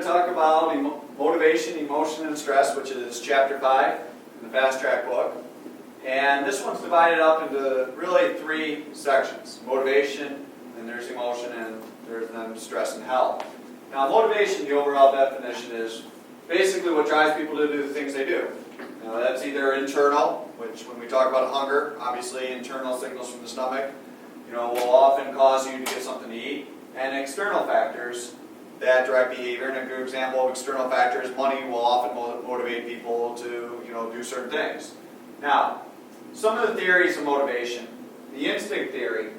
to talk about motivation, emotion, and stress, which is chapter 5 in the Fast Track book. And this one's divided up into really 3 sections. Motivation, then there's emotion, and there's then stress and health. Now motivation, the overall definition, is basically what drives people to do the things they do. Now that's either internal, which when we talk about hunger, obviously internal signals from the stomach, will often cause you to get something to eat. And external factors that direct behavior. And a good example of external factors, money will often motivate people to do certain things. Now, some of the theories of motivation. The instinct theory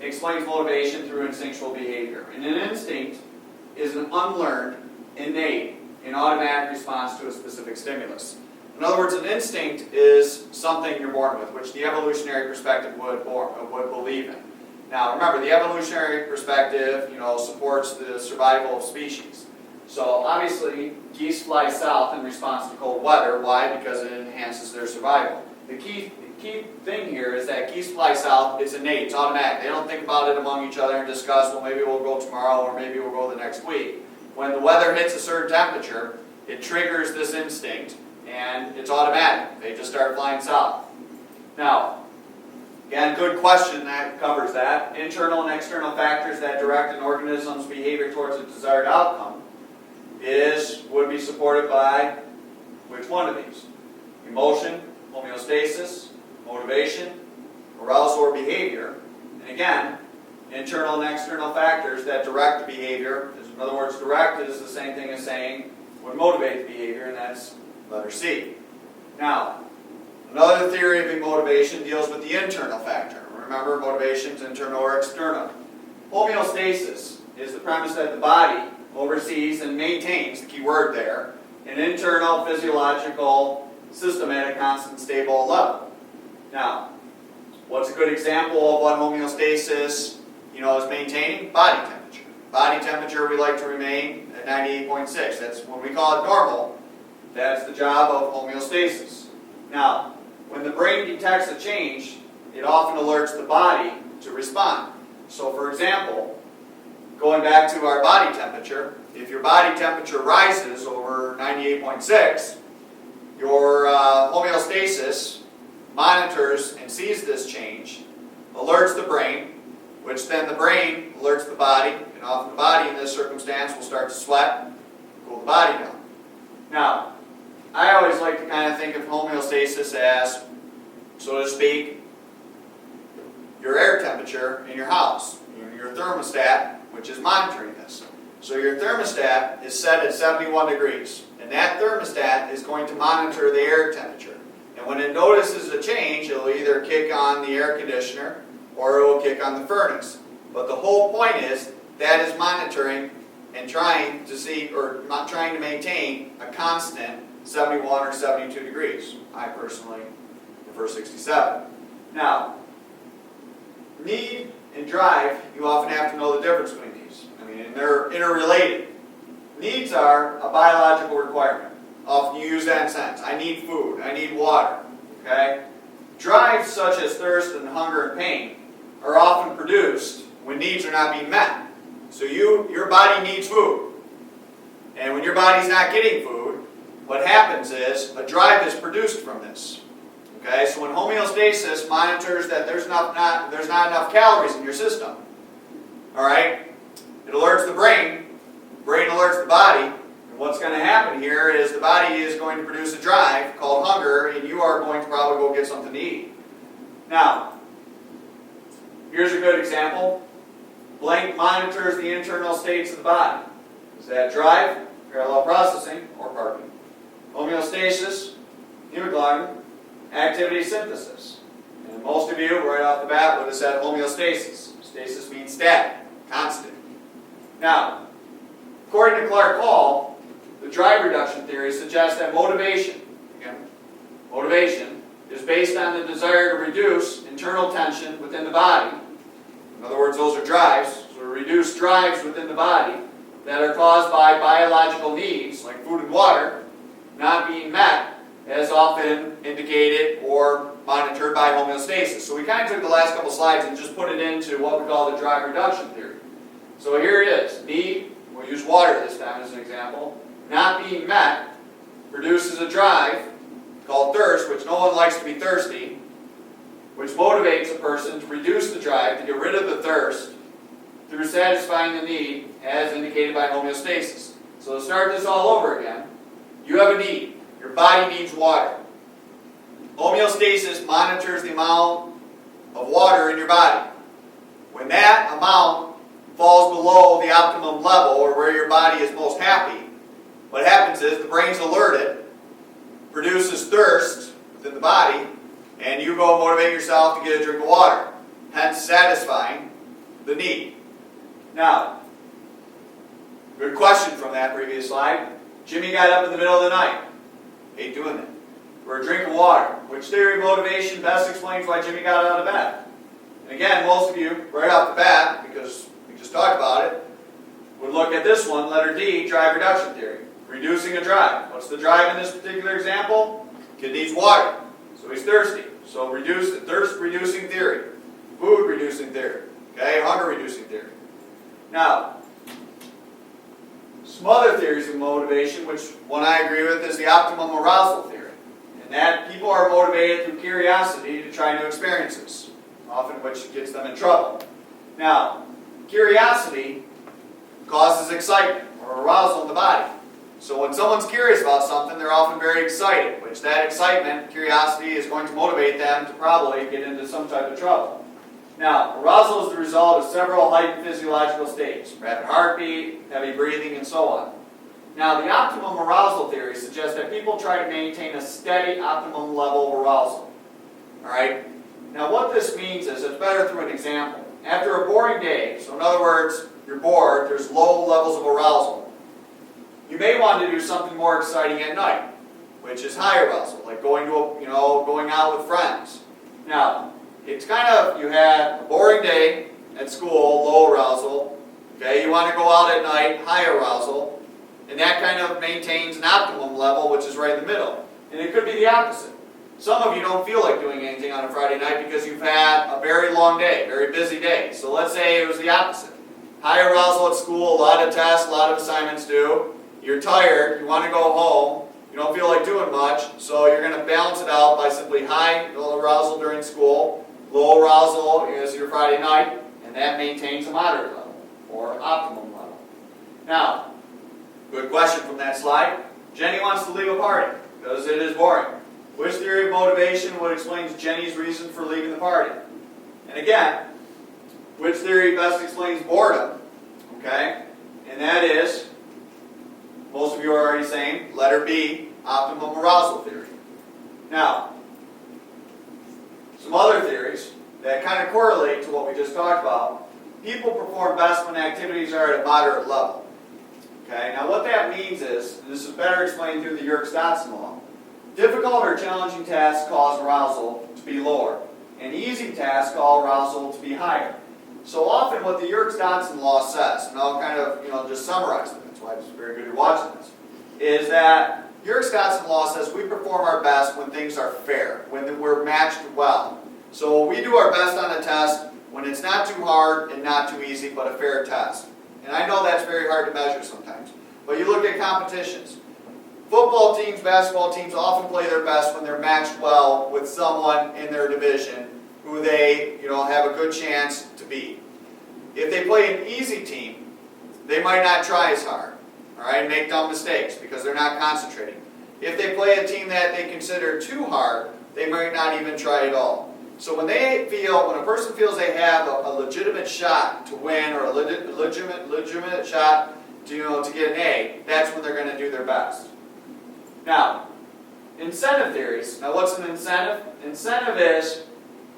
explains motivation through instinctual behavior. And an instinct is an unlearned, innate, and automatic response to a specific stimulus. In other words, an instinct is something you're born with, which the evolutionary perspective would believe in. Now remember, the evolutionary perspective, supports the survival of species. So obviously, geese fly south in response to cold weather. Why? Because it enhances their survival. The key thing here is that geese fly south, it's innate, it's automatic. They don't think about it among each other and discuss, well, maybe we'll go tomorrow or maybe we'll go the next week. When the weather hits a certain temperature, it triggers this instinct and it's automatic. They just start flying south. Now, again, good question that covers that. Internal and external factors that direct an organism's behavior towards a desired outcome would be supported by which one of these? Emotion, homeostasis, motivation, arousal or behavior. And again, internal and external factors that direct the behavior. In other words, direct is the same thing as saying would motivate the behavior, and that's letter C. Now, another theory of motivation deals with the internal factor. Remember, motivation is internal or external. Homeostasis is the premise that the body oversees and maintains, the key word there, an internal physiological system at a constant stable level. Now, what's a good example of what homeostasis is maintaining? Body temperature. Body temperature we like to remain at 98.6. That's when we call it normal. That's the job of homeostasis. Now, when the brain detects a change, it often alerts the body to respond. So for example, going back to our body temperature, if your body temperature rises over 98.6, your homeostasis monitors and sees this change, alerts the brain, which then the brain alerts the body, and often the body in this circumstance will start to sweat, cool the body down. Now, I always like to kind of think of homeostasis as, so to speak, your air temperature in your house, your thermostat, which is monitoring this. So your thermostat is set at 71 degrees, and that thermostat is going to monitor the air temperature. And when it notices a change, it will either kick on the air conditioner or it will kick on the furnace. But the whole point is that is monitoring and trying to see, or not trying to maintain a constant 71 or 72 degrees. I personally prefer 67. Now, need and drive, you often have to know the difference between these. And they're interrelated. Needs are a biological requirement. Often you use that in sentence. I need food. I need water. Okay? Drives such as thirst and hunger and pain are often produced when needs are not being met. So your body needs food. And when your body's not getting food, what happens is a drive is produced from this. Okay? So when homeostasis monitors that there's not enough calories in your system, all right, it alerts the brain alerts the body, and what's going to happen here is the body is going to produce a drive called hunger, and you are going to probably go get something to eat. Now, here's a good example. Blank monitors the internal states of the body. Is that drive, parallel processing, or parking? Homeostasis, hemoglobin, activity synthesis. And most of you, right off the bat, would have said homeostasis. Stasis means static, constant. Now, according to Clark Hall, the drive reduction theory suggests that motivation is based on the desire to reduce internal tension within the body. In other words, those are drives, so reduce drives within the body that are caused by biological needs, like food and water, not being met, as often indicated or monitored by homeostasis. So we kind of took the last couple slides and just put it into what we call the drive reduction theory. So here it is. Need, we'll use water this time as an example, not being met produces a drive called thirst, which no one likes to be thirsty, which motivates a person to reduce the drive, to get rid of the thirst, through satisfying the need as indicated by homeostasis. So to start this all over again, you have a need. Your body needs water. Homeostasis monitors the amount of water in your body. When that amount falls below the optimum level, or where your body is most happy, what happens is the brain's alerted, produces thirst within the body, and you go motivate yourself to get a drink of water, hence satisfying the need. Now, good question from that previous slide. Jimmy got up in the middle of the night. Hate doing that. For a drink of water. Which theory of motivation best explains why Jimmy got out of bed? And again, most of you, right off the bat, because we just talked about it, would look at this one, letter D, drive reduction theory. Reducing a drive. What's the drive in this particular example? Kid needs water. So he's thirsty. So thirst reducing theory. Food reducing theory. Okay, hunger reducing theory. Now, some other theories of motivation, which one I agree with is the optimum arousal theory. And that people are motivated through curiosity to try new experiences, often which gets them in trouble. Now, curiosity causes excitement or arousal in the body. So when someone's curious about something, they're often very excited, which that excitement, curiosity, is going to motivate them to probably get into some type of trouble. Now, arousal is the result of several heightened physiological states, rapid heartbeat, heavy breathing, and so on. Now, the optimum arousal theory suggests that people try to maintain a steady optimum level of arousal. Alright? Now, what this means is, it's better through an example. After a boring day, so in other words, you're bored, there's low levels of arousal. You may want to do something more exciting at night, which is high arousal, like going out with friends. Now, it's kind of, you had a boring day at school, low arousal. Okay, you want to go out at night, high arousal. And that kind of maintains an optimum level, which is right in the middle. And it could be the opposite. Some of you don't feel like doing anything on a Friday night because you've had a very long day, very busy day. So let's say it was the opposite. High arousal at school, a lot of tests, a lot of assignments due. You're tired, you want to go home, you don't feel like doing much, so you're going to balance it out by simply high arousal during school, low arousal is your Friday night, and that maintains a moderate level, or optimum level. Now, good question from that slide. Jenny wants to leave a party, because it is boring. Which theory of motivation would explain Jenny's reason for leaving the party? And again, which theory best explains boredom? Okay, and that is, most of you are already saying, letter B, optimum arousal theory. Now, some other theories that kind of correlate to what we just talked about. People perform best when activities are at a moderate level. Okay, now what that means is, and this is better explained through the Yerkes-Dodson law, difficult or challenging tasks cause arousal to be lower, and easy tasks cause arousal to be higher. So often what the Yerkes-Dodson law says, and I'll kind of just summarize it, that's why it's very good you're watching this, is that Yerkes-Dodson law says we perform our best when things are fair, when we're matched well. So we do our best on a test when it's not too hard and not too easy, but a fair test. And I know that's very hard to measure sometimes. But you look at competitions. Football teams, basketball teams often play their best when they're matched well with someone in their division who they have a good chance to beat. If they play an easy team, they might not try as hard. Alright, make dumb mistakes because they're not concentrating. If they play a team that they consider too hard, they might not even try at all. So when a person feels they have a legitimate shot to win or a legitimate shot to get an A, that's when they're going to do their best. Now, incentive theories. Now what's an incentive? Incentive is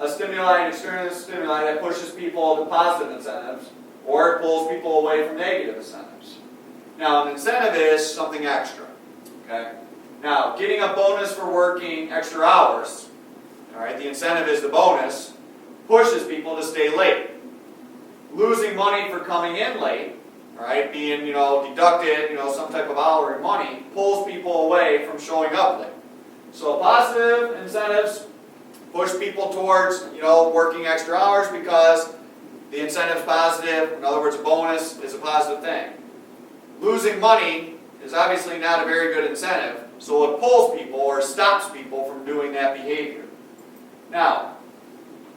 a stimuli, an external stimuli that pushes people to positive incentives, or it pulls people away from negative incentives. Now, an incentive is something extra. Okay? Now, getting a bonus for working extra hours, alright, the incentive is the bonus, pushes people to stay late. Losing money for coming in late, alright, being, deducted, some type of hourly money, pulls people away from showing up late. So positive incentives push people towards, working extra hours because the incentive's positive. In other words, a bonus is a positive thing. losing money is obviously not a very good incentive, so it pulls people or stops people from doing that behavior. Now,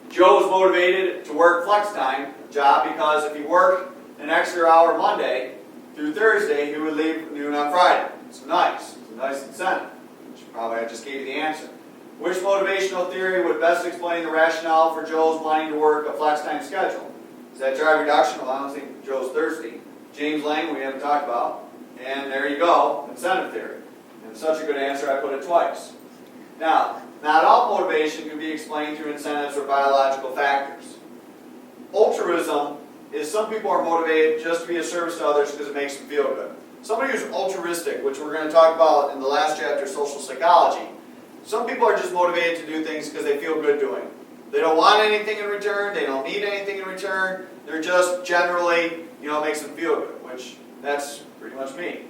Joe was motivated to work flex time job because if he worked an extra hour Monday through Thursday, he would leave at noon on Friday. It's nice. It's a nice incentive. Which probably I just gave you the answer. Which motivational theory would best explain the rationale for Joe's wanting to work a flex time schedule? Is that drive reduction? Well, I don't think Joe's thirsty. James Lang, we haven't talked about. And there you go, incentive theory. And such a good answer, I put it twice. Now, not all motivation can be explained through incentives or biological factors. Altruism is some people are motivated just to be of service to others because it makes them feel good. Somebody who's altruistic, which we're going to talk about in the last chapter, social psychology, some people are just motivated to do things because they feel good doing it. They don't want anything in return, they don't need anything in return, they're just generally, makes them feel good, which that's pretty much me.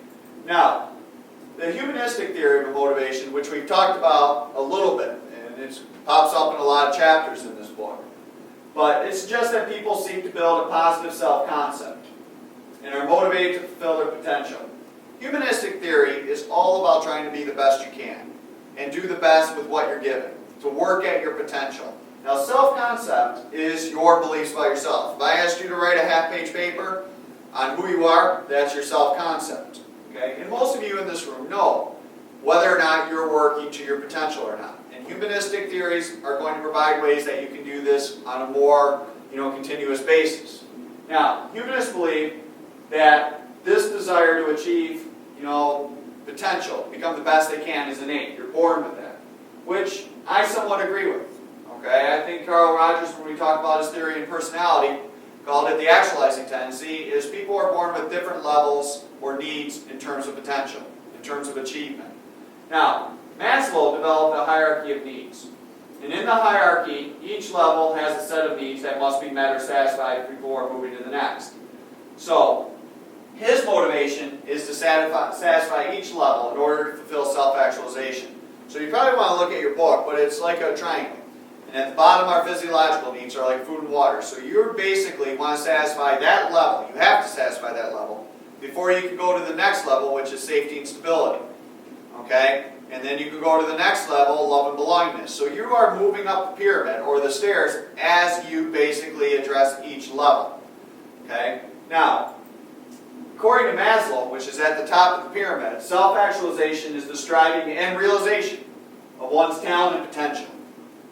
Now, the humanistic theory of motivation, which we've talked about a little bit, and it pops up in a lot of chapters in this book, but it suggests that people seek to build a positive self-concept and are motivated to fulfill their potential. Humanistic theory is all about trying to be the best you can and do the best with what you're given, to work at your potential. Now, self-concept is your beliefs about yourself. If I asked you to write a half-page paper on who you are, that's your self-concept. Okay? And most of you in this room know whether or not you're working to your potential or not. And humanistic theories are going to provide ways that you can do this on a more continuous basis. Now, humanists believe that this desire to achieve potential, become the best they can, is innate. You're born with that, which I somewhat agree with. Okay, I think Carl Rogers, when we talk about his theory and personality, called it the actualizing tendency, is people are born with different levels or needs in terms of potential, in terms of achievement. Now, Maslow developed a hierarchy of needs. And in the hierarchy, each level has a set of needs that must be met or satisfied before moving to the next. So, his motivation is to satisfy each level in order to fulfill self-actualization. So you probably want to look at your book, but it's like a triangle. And at the bottom, our physiological needs are like food and water. So you basically want to satisfy that level. You have to satisfy that level before you can go to the next level, which is safety and stability. Okay? And then you can go to the next level, love and belongingness. So you are moving up the pyramid, or the stairs, as you basically address each level. Okay? Now, according to Maslow, which is at the top of the pyramid, self-actualization is the striving and realization of one's talent and potential.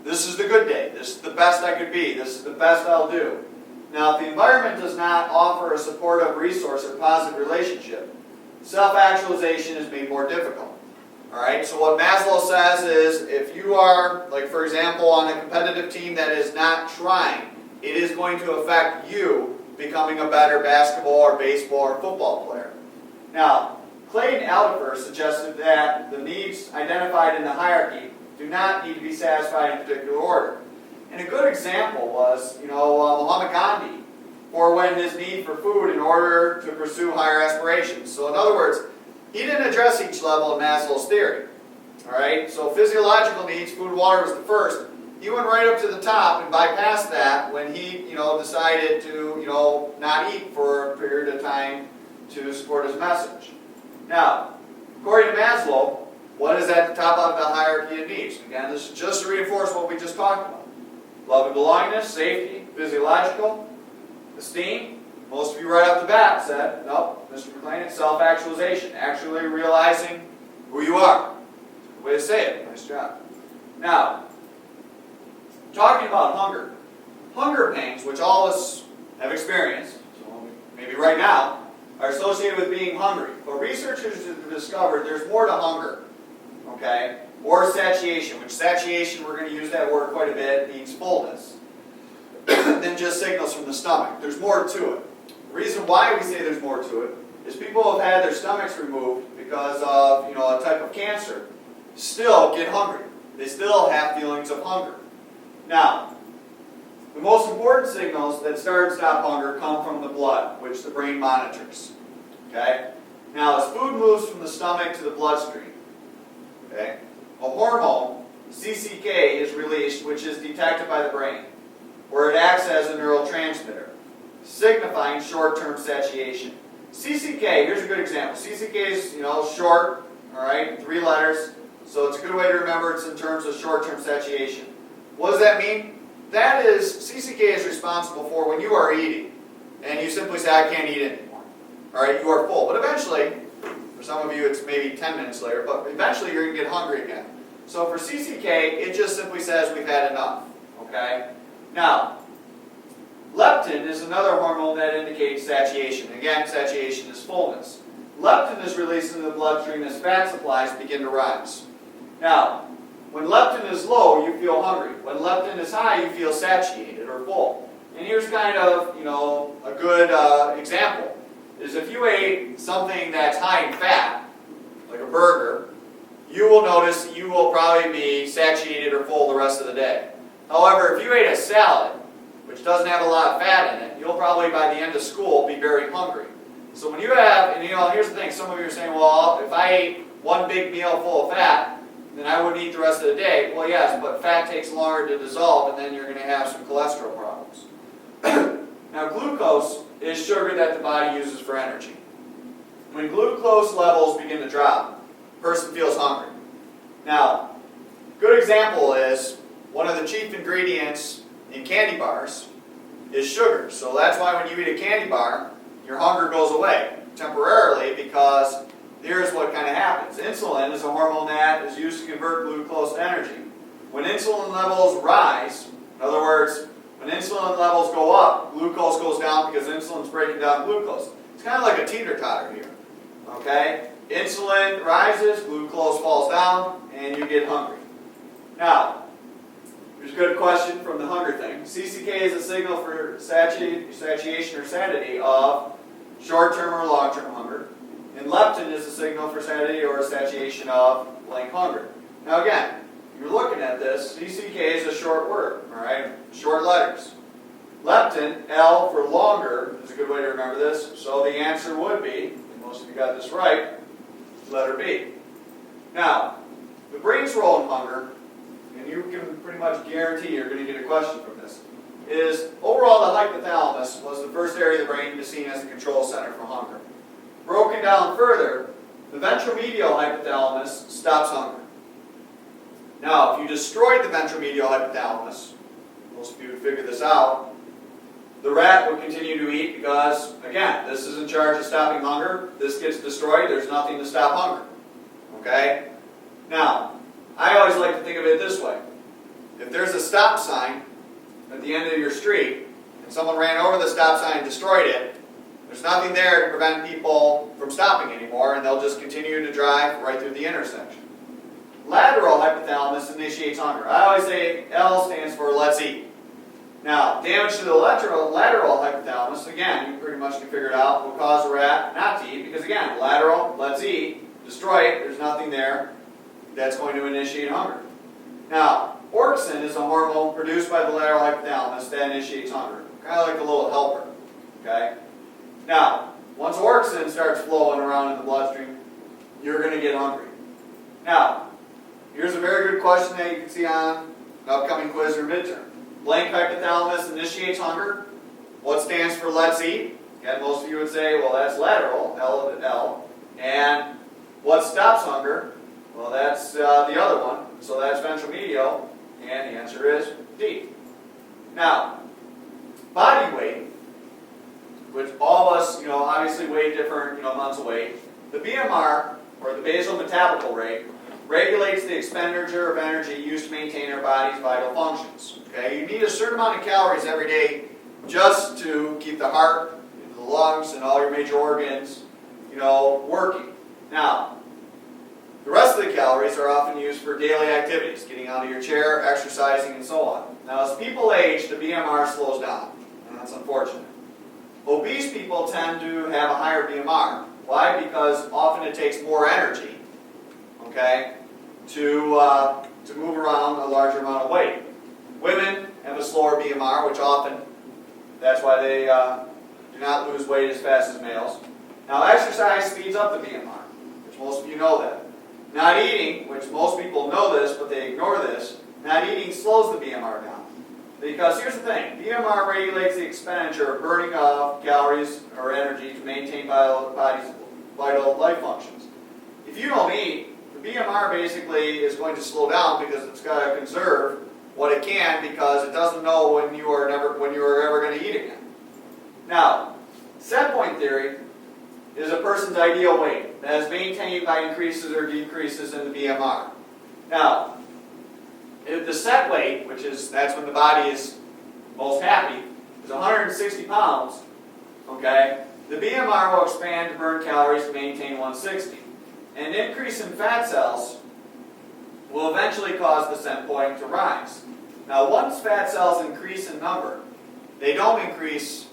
This is the good day. This is the best I could be. This is the best I'll do. Now, if the environment does not offer a supportive resource or positive relationship, self-actualization is made more difficult. Alright, so what Maslow says is, if you are, like for example, on a competitive team that is not trying, it is going to affect you becoming a better basketball or baseball or football player. Now, Clayton Aldifer suggested that the needs identified in the hierarchy do not need to be satisfied in particular order. And a good example was, Muhammad Gandhi, for when his need for food in order to pursue higher aspirations. So in other words, he didn't address each level in Maslow's theory. Alright, so physiological needs, food and water was the first. He went right up to the top and bypassed that when he, decided to, not eat for a period of time to support his message. Now, according to Maslow, what is at the top of the hierarchy of needs? Again, this is just to reinforce what we just talked about. Love and belongingness, safety, physiological, esteem. Most of you right off the bat said, nope, Mr. McLean, it's self-actualization. Actually realizing who you are. Way to say it. Nice job. Now, talking about hunger. Hunger pains, which all of us have experienced, so maybe right now, are associated with being hungry. But researchers have discovered there's more to hunger. Okay? Or satiation, which satiation, we're going to use that word quite a bit, means fullness, than just signals from the stomach. There's more to it. The reason why we say there's more to it is people have had their stomachs removed because of a type of cancer, still get hungry. They still have feelings of hunger. Now, the most important signals that start and stop hunger come from the blood, which the brain monitors. Okay? Now, as food moves from the stomach to the bloodstream, okay, a hormone, CCK, is released, which is detected by the brain, where it acts as a neurotransmitter, signifying short-term satiation. CCK, here's a good example. CCK is, short, all right, 3 letters. So it's a good way to remember it's in terms of short-term satiation. What does that mean? That is, CCK is responsible for when you are eating and you simply say, I can't eat anymore. All right, you are full. But eventually, for some of you it's maybe 10 minutes later, but eventually you're going to get hungry again. So for CCK, it just simply says we've had enough. Okay? Now, leptin is another hormone that indicates satiation. Again, satiation is fullness. Leptin is released into the bloodstream as fat supplies begin to rise. Now, when leptin is low, you feel hungry. When leptin is high, you feel satiated or full. And here's kind of, a good example. Is if you ate something that's high in fat, like a burger, you will notice that you will probably be satiated or full the rest of the day. However, if you ate a salad, which doesn't have a lot of fat in it, you'll probably by the end of school be very hungry. So when you have, and here's the thing, some of you are saying, well, if I ate one big meal full of fat, then I wouldn't eat the rest of the day. Well, yes, but fat takes longer to dissolve, and then you're going to have some cholesterol problems. Now, glucose is sugar that the body uses for energy. When glucose levels begin to drop, the person feels hungry. Now, good example is one of the chief ingredients in candy bars is sugar. So that's why when you eat a candy bar, your hunger goes away temporarily, because here's what kind of happens. Insulin is a hormone that is used to convert glucose to energy. When insulin levels rise, in other words, when insulin levels go up, glucose goes down because insulin's breaking down glucose. It's kind of like a teeter-totter here. Okay? Insulin rises, glucose falls down, and you get hungry. Now, here's a good question from the hunger thing. CCK is a signal for satiation or satiety of short-term or long-term hunger. And leptin is a signal for satiety or satiation of blank hunger. Now again, you're looking at this, CCK is a short word, all right? Short letters. Leptin, L for longer, is a good way to remember this. So the answer would be, and most of you got this right, letter B. Now, the brain's role in hunger, and you can pretty much guarantee you're going to get a question from this, is overall the hypothalamus was the first area of the brain to be seen as the control center for hunger. Broken down further, the ventromedial hypothalamus stops hunger. Now, if you destroyed the ventromedial hypothalamus, most of you would figure this out, the rat would continue to eat because, again, this is in charge of stopping hunger. This gets destroyed, there's nothing to stop hunger. Okay? Now, I always like to think of it this way. If there's a stop sign at the end of your street, and someone ran over the stop sign and destroyed it, there's nothing there to prevent people from stopping anymore, and they'll just continue to drive right through the intersection. Lateral hypothalamus initiates hunger. I always say L stands for let's eat. Now, damage to the lateral hypothalamus, again, you pretty much can figure it out, will cause a rat not to eat, because again, lateral, let's eat, destroy it, there's nothing there that's going to initiate hunger. Now, orexin is a hormone produced by the lateral hypothalamus that initiates hunger. Kind of like a little helper. Okay? Now, once orexin starts flowing around in the bloodstream, you're going to get hungry. Now, here's a very good question that you can see on an upcoming quiz or midterm. Blank hypothalamus initiates hunger. What stands for let's eat? Again, most of you would say, well, that's lateral, L. And what stops hunger? Well, that's the other one. So that's ventromedial. And the answer is D. Now, body weight, which all of us, obviously weigh different, amounts of weight. The BMR, or the basal metabolic rate, regulates the expenditure of energy used to maintain our body's vital functions. Okay, you need a certain amount of calories every day just to keep the heart, the lungs, and all your major organs, working. Now, the rest of the calories are often used for daily activities, getting out of your chair, exercising, and so on. Now, as people age, the BMR slows down, and that's unfortunate. Obese people tend to have a higher BMR. Why? Because often it takes more energy, okay, to move around a larger amount of weight. Women have a slower BMR, which often, that's why they do not lose weight as fast as males. Now, exercise speeds up the BMR, which most of you know that. Not eating, which most people know this, but they ignore this, not eating slows the BMR down. Because here's the thing, BMR regulates the expenditure of burning of calories or energy to maintain body's vital life functions. If you don't eat, the BMR basically is going to slow down because it's got to conserve what it can because it doesn't know when you are ever going to eat again. Now, set point theory is a person's ideal weight that is maintained by increases or decreases in the BMR. Now, if the set weight, that's when the body is most happy, is 160 pounds, okay, the BMR will expand to burn calories to maintain 160. An increase in fat cells will eventually cause the set point to rise. Now, once fat cells increase in number, they don't decrease,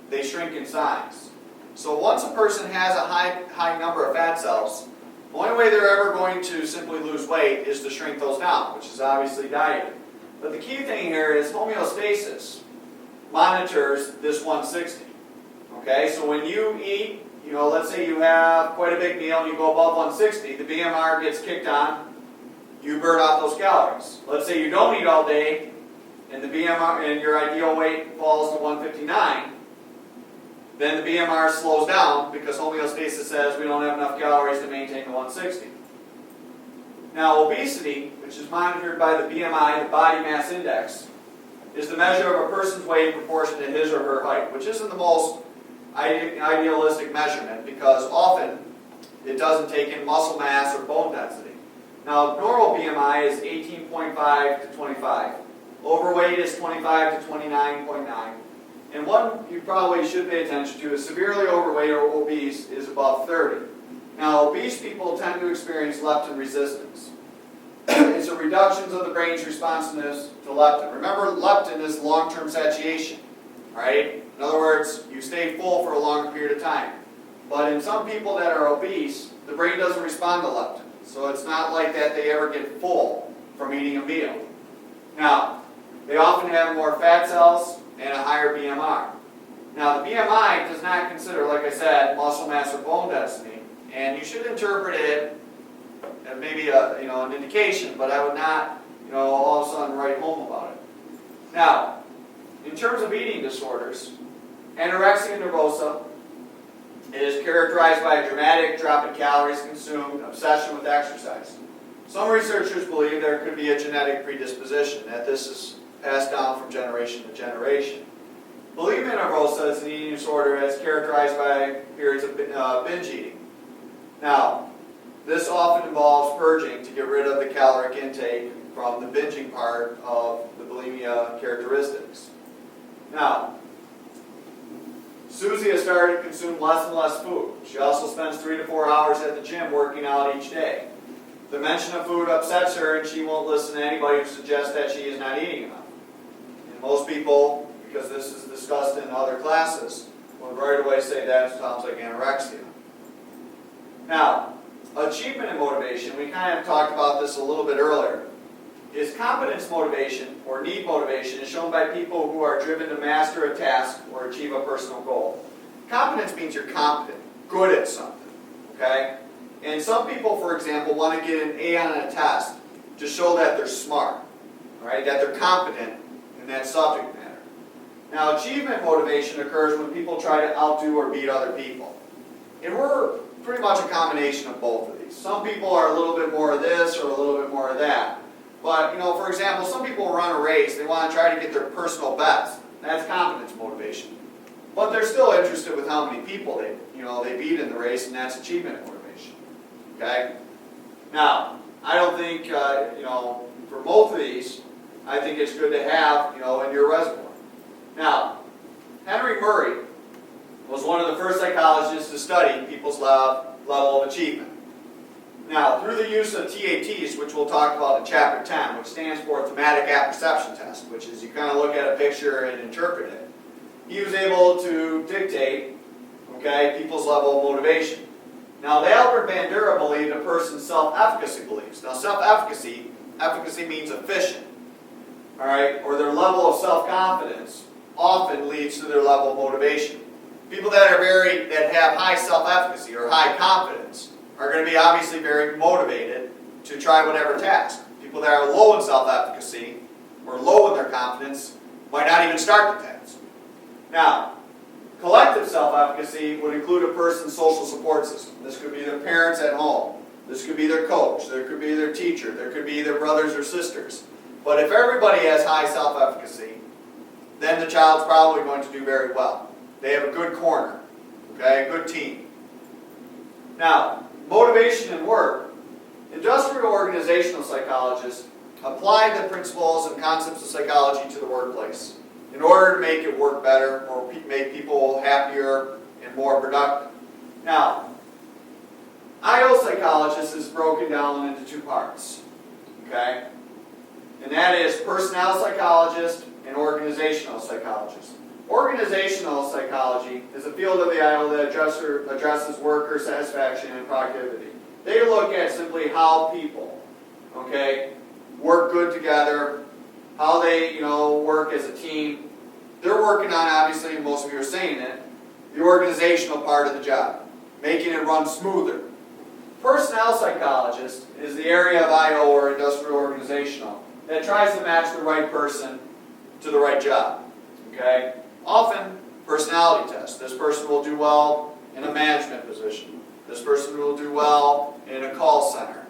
they shrink in size. So once a person has a high number of fat cells, the only way they're ever going to simply lose weight is to shrink those down, which is obviously dieting. But the key thing here is homeostasis monitors this 160. Okay, so when you eat, let's say you have quite a big meal and you go above 160, the BMR gets kicked on, you burn off those calories. Let's say you don't eat all day and the BMR and your ideal weight falls to 159, then the BMR slows down because homeostasis says we don't have enough calories to maintain the 160. Now, obesity, which is monitored by the BMI, the body mass index, is the measure of a person's weight in proportion to his or her height, which isn't the most idealistic measurement because often it doesn't take in muscle mass or bone density. Now, normal BMI is 18.5 to 25. Overweight is 25 to 29.9. And one you probably should pay attention to is severely overweight or obese is above 30. Now, obese people tend to experience leptin resistance. It's a reduction of the brain's responsiveness to leptin. Remember, leptin is long-term satiation, right? In other words, you stay full for a longer period of time. But in some people that are obese, the brain doesn't respond to leptin. So it's not like that they ever get full from eating a meal. Now, they often have more fat cells and a higher BMR. Now, the BMI does not consider, like I said, muscle mass or bone density, and you should interpret it as maybe an indication, but I would not, all of a sudden write home about it. Now, in terms of eating disorders, anorexia nervosa is characterized by a dramatic drop in calories consumed, obsession with exercise. Some researchers believe there could be a genetic predisposition, that this is passed down from generation to generation. Bulimia nervosa is an eating disorder that's characterized by periods of binge eating. Now, this often involves purging to get rid of the caloric intake from the binging part of the bulimia characteristics. Now, Susie has started to consume less and less food. She also spends 3 to 4 hours at the gym working out each day. The mention of food upsets her and she won't listen to anybody who suggests that she is not eating enough. And most people, because this is discussed in other classes, will right away say that sounds like anorexia. Now, achievement and motivation, we kind of talked about this a little bit earlier, is competence motivation or need motivation is shown by people who are driven to master a task or achieve a personal goal. Competence means you're competent, good at something, okay? And some people, for example, want to get an A on a test to show that they're smart, right? That they're competent in that subject matter. Now, achievement motivation occurs when people try to outdo or beat other people. And we're pretty much a combination of both of these. Some people are a little bit more of this or a little bit more of that. But, for example, some people run a race, they want to try to get their personal best. That's competence motivation. But they're still interested with how many people they beat in the race, and that's achievement motivation. Okay? Now, I don't think, for both of these, I think it's good to have, in your reservoir. Now, Henry Murray was one of the first psychologists to study people's level of achievement. Now, through the use of TATs, which we'll talk about in Chapter 10, which stands for Thematic Apperception Test, which is you kind of look at a picture and interpret it, he was able to dictate, people's level of motivation. Now, the Albert Bandura believed a person's self-efficacy beliefs. Now, efficacy means efficient, all right, or their level of self-confidence often leads to their level of motivation. People that have high self-efficacy or high confidence are going to be obviously very motivated to try whatever task. People that are low in self-efficacy or low in their confidence might not even start the task. Now, collective self-efficacy would include a person's social support system. This could be their parents at home. This could be their coach. There could be their teacher. There could be their brothers or sisters. But if everybody has high self-efficacy, then the child's probably going to do very well. They have a good corner, okay, a good team. Now, motivation in work. Industrial organizational psychologists apply the principles and concepts of psychology to the workplace in order to make it work better or make people happier and more productive. Now, IO psychologist is broken down into two parts, okay? And that is personnel psychologist and organizational psychologist. Organizational psychology is a field of the IO that addresses worker satisfaction and productivity. They look at simply how people, okay, work good together, how they, work as a team. They're working on, obviously, most of you are saying it, the organizational part of the job, making it run smoother. Personnel psychologist is the area of IO or industrial organizational that tries to match the right person to the right job. Okay? Often, personality tests. This person will do well in a management position. This person will do well in a call center.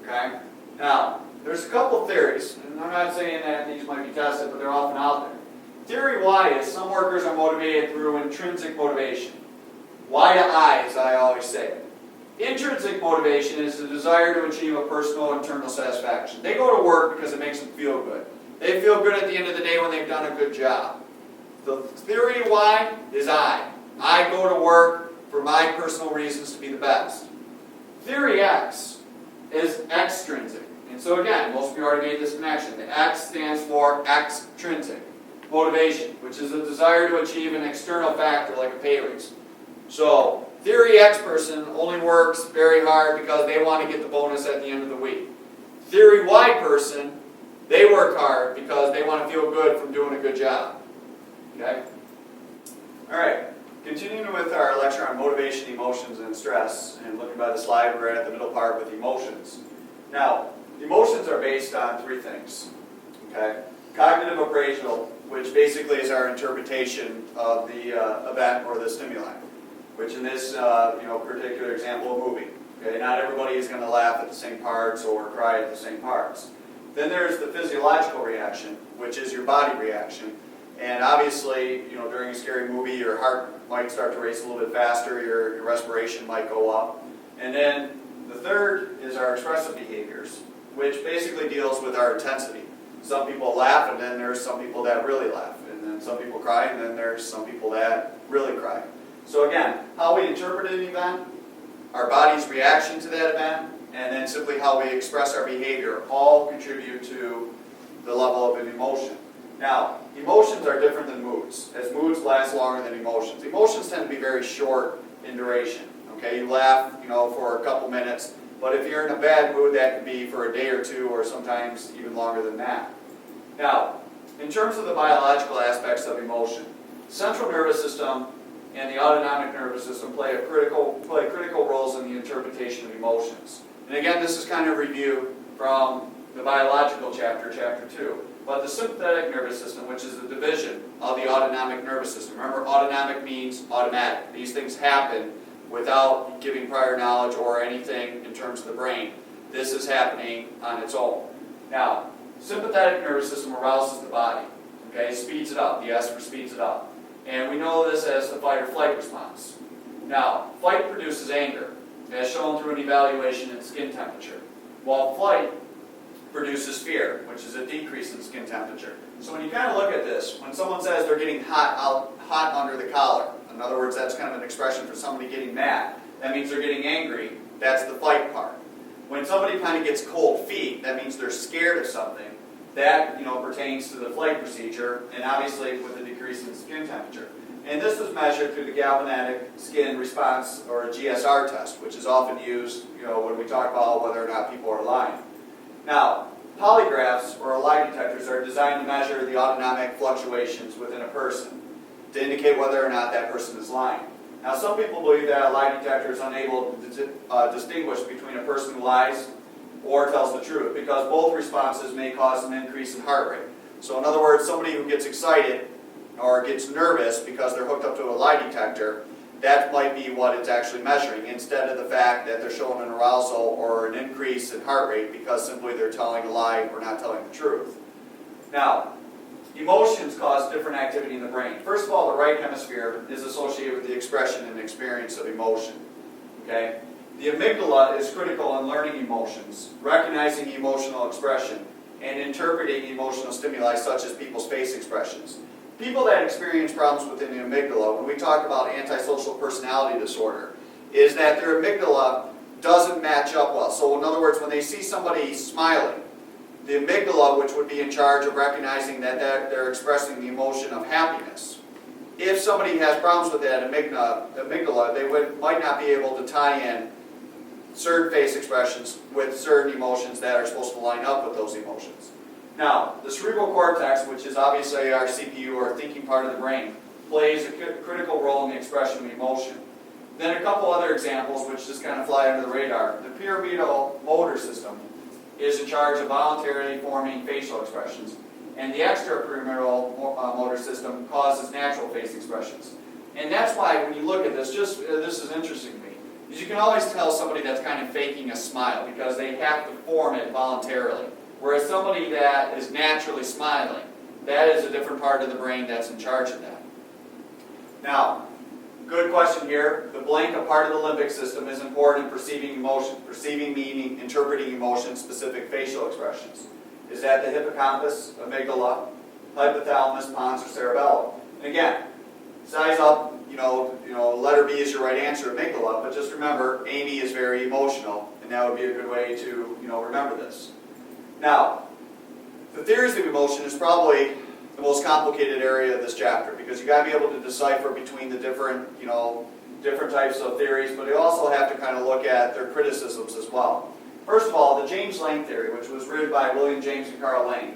Okay? Now, there's a couple theories, and I'm not saying that these might be tested, but they're often out there. Theory Y is some workers are motivated through intrinsic motivation. Y to I, as I always say. Intrinsic motivation is the desire to achieve a personal internal satisfaction. They go to work because it makes them feel good. They feel good at the end of the day when they've done a good job. The theory Y is I. I go to work for my personal reasons to be the best. Theory X is extrinsic. And so again, most of you already made this connection. The X stands for extrinsic motivation, which is a desire to achieve an external factor like a pay raise. So, Theory X person only works very hard because they want to get the bonus at the end of the week. Theory Y person, they work hard because they want to feel good from doing a good job. Okay? Alright, continuing with our lecture on motivation, emotions, and stress, and looking by the slide, we're at the middle part with emotions. Now, emotions are based on three things. Okay? Cognitive appraisal, which basically is our interpretation of the event or the stimuli, which in this particular example, a movie. Okay? Not everybody is going to laugh at the same parts or cry at the same parts. Then there's the physiological reaction, which is your body reaction. And obviously, during a scary movie, your heart might start to race a little bit faster, your respiration might go up. And then the third is our expressive behaviors, which basically deals with our intensity. Some people laugh, and then there's some people that really laugh. And then some people cry, and then there's some people that really cry. So again, how we interpret an event, our body's reaction to that event, and then simply how we express our behavior all contribute to the level of an emotion. Now, emotions are different than moods, as moods last longer than emotions. Emotions tend to be very short in duration. Okay, you laugh, for a couple minutes, but if you're in a bad mood, that can be for a day or two, or sometimes even longer than that. Now, in terms of the biological aspects of emotion, central nervous system and the autonomic nervous system play critical roles in the interpretation of emotions. And again, this is kind of review from the biological chapter, chapter 2. But the sympathetic nervous system, which is the division of the autonomic nervous system. Remember, autonomic means automatic. These things happen without giving prior knowledge or anything in terms of the brain. This is happening on its own. Now, sympathetic nervous system arouses the body. Okay, speeds it up. The S for speeds it up. And we know this as the fight or flight response. Now, fight produces anger, as shown through an evaluation in skin temperature, while flight produces fear, which is a decrease in skin temperature. So when you kind of look at this, when someone says they're getting hot under the collar, in other words, that's kind of an expression for somebody getting mad. That means they're getting angry. That's the fight part. When somebody kind of gets cold feet, that means they're scared of something. That pertains to the flight procedure, and obviously with a decrease in skin temperature. And this was measured through the galvanic skin response, or a GSR test, which is often used when we talk about whether or not people are lying. Now, polygraphs or lie detectors are designed to measure the autonomic fluctuations within a person to indicate whether or not that person is lying. Now, some people believe that a lie detector is unable to distinguish between a person who lies or tells the truth, because both responses may cause an increase in heart rate. So in other words, somebody who gets excited or gets nervous because they're hooked up to a lie detector, that might be what it's actually measuring, instead of the fact that they're showing an arousal or an increase in heart rate because simply they're telling a lie or not telling the truth. Now, emotions cause different activity in the brain. First of all, the right hemisphere is associated with the expression and experience of emotion. Okay? The amygdala is critical in learning emotions, recognizing emotional expression, and interpreting emotional stimuli such as people's face expressions. People that experience problems within the amygdala, when we talk about antisocial personality disorder, is that their amygdala doesn't match up well. So in other words, when they see somebody smiling, the amygdala, which would be in charge of recognizing that they're expressing the emotion of happiness, if somebody has problems with that amygdala, they might not be able to tie in certain face expressions with certain emotions that are supposed to line up with those emotions. Now, the cerebral cortex, which is obviously our CPU or thinking part of the brain, plays a critical role in the expression of emotion. Then a couple other examples which just kind of fly under the radar. The pyramidal motor system is in charge of voluntarily forming facial expressions, and the extrapyramidal motor system causes natural face expressions. And that's why when you look at this, this is interesting to me, is you can always tell somebody that's kind of faking a smile because they have to form it voluntarily. Whereas somebody that is naturally smiling, that is a different part of the brain that's in charge of that. Now, good question here. The blank, a part of the limbic system, is important in perceiving emotion. Perceiving meaning, interpreting emotion, specific facial expressions. Is that the hippocampus, amygdala, hypothalamus, pons, or cerebellum? And again, size up, letter B is your right answer, amygdala, but just remember, Amy is very emotional, and that would be a good way to, remember this. Now, the theories of emotion is probably the most complicated area of this chapter because you got to be able to decipher between the different types of theories, but you also have to kind of look at their criticisms as well. First of all, the James Lange theory, which was written by William James and Carl Lange.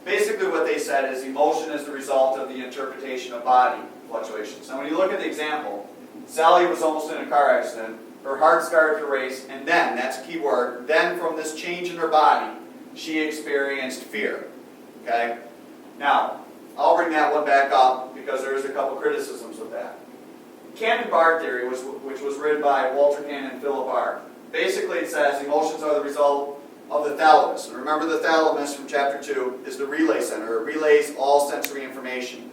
Basically what they said is emotion is the result of the interpretation of body fluctuations. Now when you look at the example, Sally was almost in a car accident, her heart started to race, and then, that's a key word, then from this change in her body, she experienced fear. Okay? Now, I'll bring that one back up because there's a couple criticisms of that. Cannon-Bard theory, which was written by Walter Cannon and Philip R. Basically it says emotions are the result of the thalamus. And remember the thalamus from chapter 2 is the relay center. It relays all sensory information.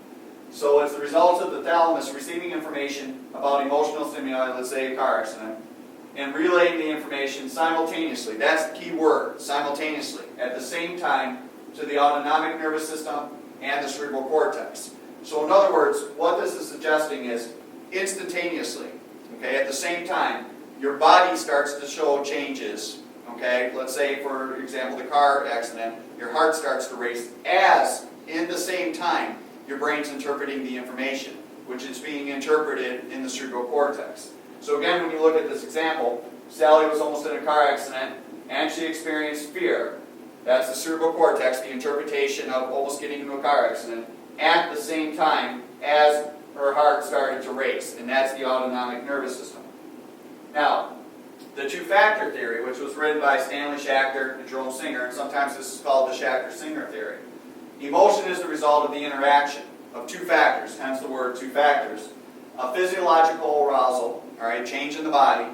So it's the result of the thalamus receiving information about emotional stimuli, let's say a car accident, and relaying the information simultaneously. That's the key word, simultaneously, at the same time to the autonomic nervous system and the cerebral cortex. So in other words, what this is suggesting is instantaneously, okay, at the same time, your body starts to show changes. Okay, let's say, for example, the car accident, your heart starts to race as, in the same time, your brain's interpreting the information, which is being interpreted in the cerebral cortex. So again, when you look at this example, Sally was almost in a car accident, and she experienced fear. That's the cerebral cortex, the interpretation of almost getting into a car accident, at the same time as her heart started to race, and that's the autonomic nervous system. Now, the two-factor theory, which was written by Stanley Schachter and Jerome Singer, and sometimes this is called the Schachter-Singer theory. Emotion is the result of the interaction of two factors, hence the word two factors. A physiological arousal, change in the body,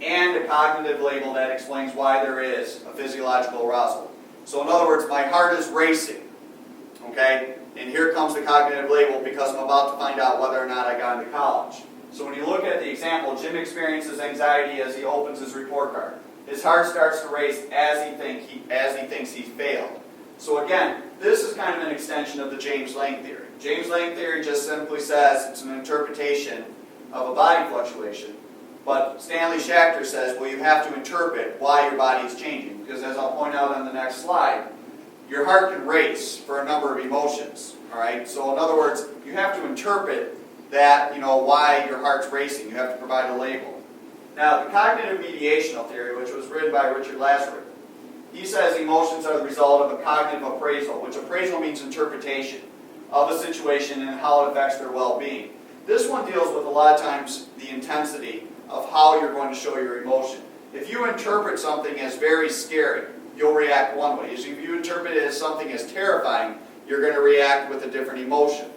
and a cognitive label that explains why there is a physiological arousal. So in other words, my heart is racing, okay? And here comes the cognitive label because I'm about to find out whether or not I got into college. So when you look at the example, Jim experiences anxiety as he opens his report card. His heart starts to race as he thinks he failed. So again, this is kind of an extension of the James Lange theory. James Lange theory just simply says it's an interpretation of a body fluctuation. But Stanley Schachter says, well, you have to interpret why your body is changing. Because as I'll point out on the next slide, your heart can race for a number of emotions. So in other words, you have to interpret that, why your heart's racing. You have to provide a label. Now, the cognitive mediational theory, which was written by Richard Lasry, he says emotions are the result of a cognitive appraisal, which appraisal means interpretation of a situation and how it affects their well-being. This one deals with, a lot of times, the intensity of how you're going to show your emotion. If you interpret something as very scary, you'll react one way. If you interpret it as something as terrifying, you're going to react with a different emotion.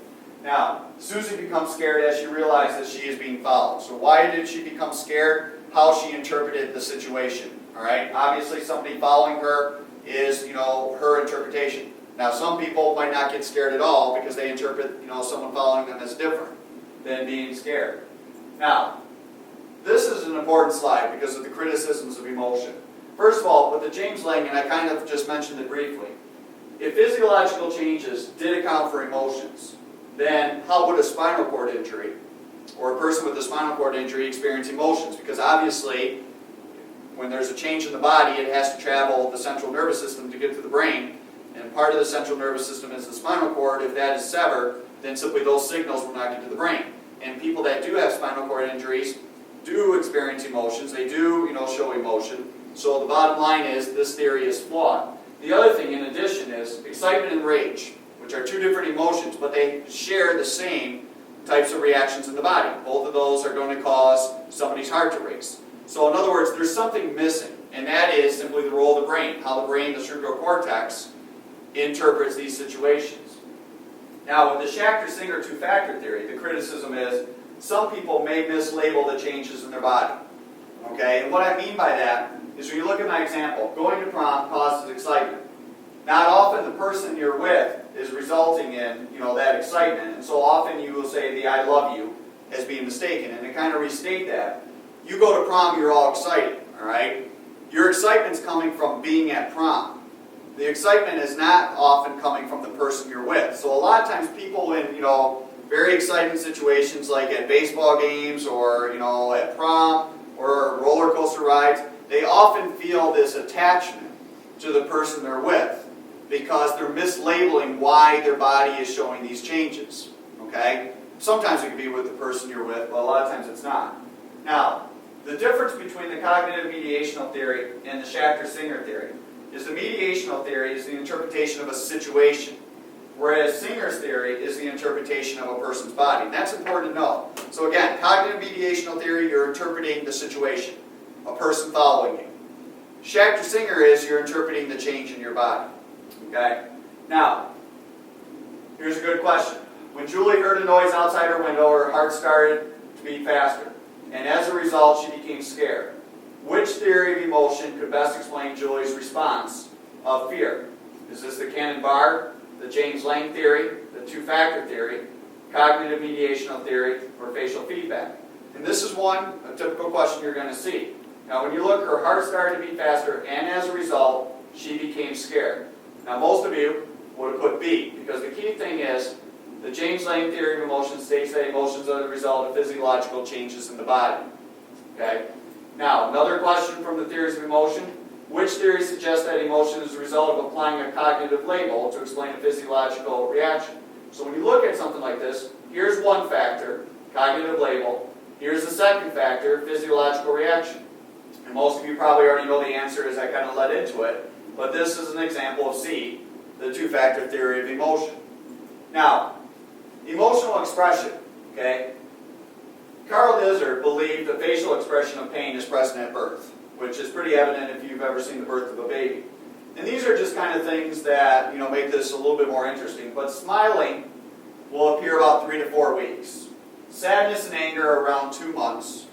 Now, Susie becomes scared as she realizes she is being followed. So why did she become scared? How she interpreted the situation. All right. Obviously, somebody following her is, her interpretation. Now, some people might not get scared at all because they interpret, someone following them as different than being scared. Now, this is an important slide because of the criticisms of emotion. First of all, with the James Lang, and I kind of just mentioned it briefly, if physiological changes did account for emotions, then how would a spinal cord injury or a person with a spinal cord injury experience emotions? Because obviously, when there's a change in the body, it has to travel the central nervous system to get to the brain. And part of the central nervous system is the spinal cord. If that is severed, then simply those signals will not get to the brain. And people that do have spinal cord injuries do experience emotions. They do, show emotion. So the bottom line is this theory is flawed. The other thing, in addition, is excitement and rage, which are two different emotions, but they share the same types of reactions in the body. Both of those are going to cause somebody's heart to race. So in other words, there's something missing, and that is simply the role of the brain, how the brain, the cerebral cortex, interprets these situations. Now, with the Schachter-Singer two-factor theory, the criticism is some people may mislabel the changes in their body. Okay, and what I mean by that is when you look at my example, going to prom causes excitement. Not often the person you're with is resulting in, that excitement, and so often you will say the I love you as being mistaken. And to kind of restate that, you go to prom, you're all excited, all right? Your excitement's coming from being at prom. The excitement is not often coming from the person you're with. So a lot of times people in, very exciting situations like at baseball games or, at prom or roller coaster rides, they often feel this attachment to the person they're with because they're mislabeling why their body is showing these changes. Okay? Sometimes it can be with the person you're with, but a lot of times it's not. Now, the difference between the cognitive mediational theory and the Schachter-Singer theory is the mediational theory is the interpretation of a situation, whereas Singer's theory is the interpretation of a person's body. And that's important to know. So again, cognitive mediational theory, you're interpreting the situation, a person following you. Schachter-Singer is you're interpreting the change in your body. Okay? Now, here's a good question. When Julie heard a noise outside her window, her heart started to beat faster. And as a result, she became scared. Which theory of emotion could best explain Julie's response of fear? Is this the Cannon-Barr, the James Lang theory, the two-factor theory, cognitive mediational theory, or facial feedback? And this is a typical question you're going to see. Now, when you look, her heart started to beat faster, and as a result, she became scared. Now, most of you would have put B, because the key thing is the James Lang theory of emotion states that emotions are the result of physiological changes in the body. Okay? Now, another question from the theories of emotion. Which theory suggests that emotion is the result of applying a cognitive label to explain a physiological reaction? So when you look at something like this, here's one factor, cognitive label. Here's the second factor, physiological reaction. And most of you probably already know the answer as I kind of led into it. But this is an example of C, the two-factor theory of emotion. Now, emotional expression, okay? Carl Nizar believed the facial expression of pain is present at birth, which is pretty evident if you've ever seen the birth of a baby. And these are just kind of things that, make this a little bit more interesting. But smiling will appear about 3 to 4 weeks. Sadness and anger are around 2 months.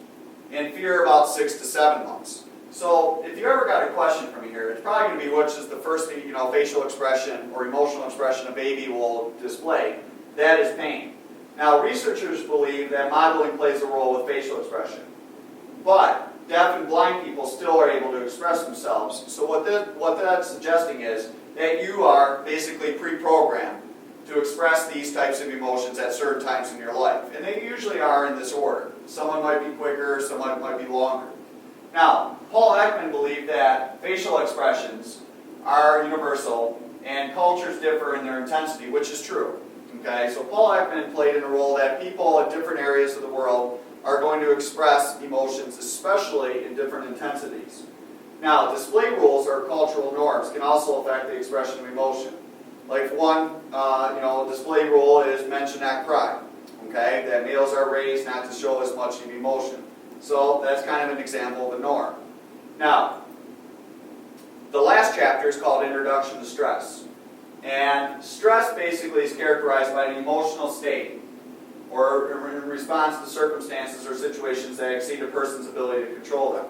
And fear about 6 to 7 months. So if you ever got a question from me here, it's probably going to be which is the first facial expression or emotional expression a baby will display. That is pain. Now, researchers believe that modeling plays a role with facial expression. But deaf and blind people still are able to express themselves. So what that's suggesting is that you are basically pre-programmed to express these types of emotions at certain times in your life. And they usually are in this order. Someone might be quicker, someone might be longer. Now, Paul Ekman believed that facial expressions are universal and cultures differ in their intensity, which is true. Okay, so Paul Ekman played in a role that people in different areas of the world are going to express emotions, especially in different intensities. Now, display rules or cultural norms can also affect the expression of emotion. Like one, display rule is men should not cry. Okay, that males are raised not to show as much of emotion. So that's kind of an example of a norm. Now, the last chapter is called Introduction to Stress. And stress basically is characterized by an emotional state or in response to circumstances or situations that exceed a person's ability to control them.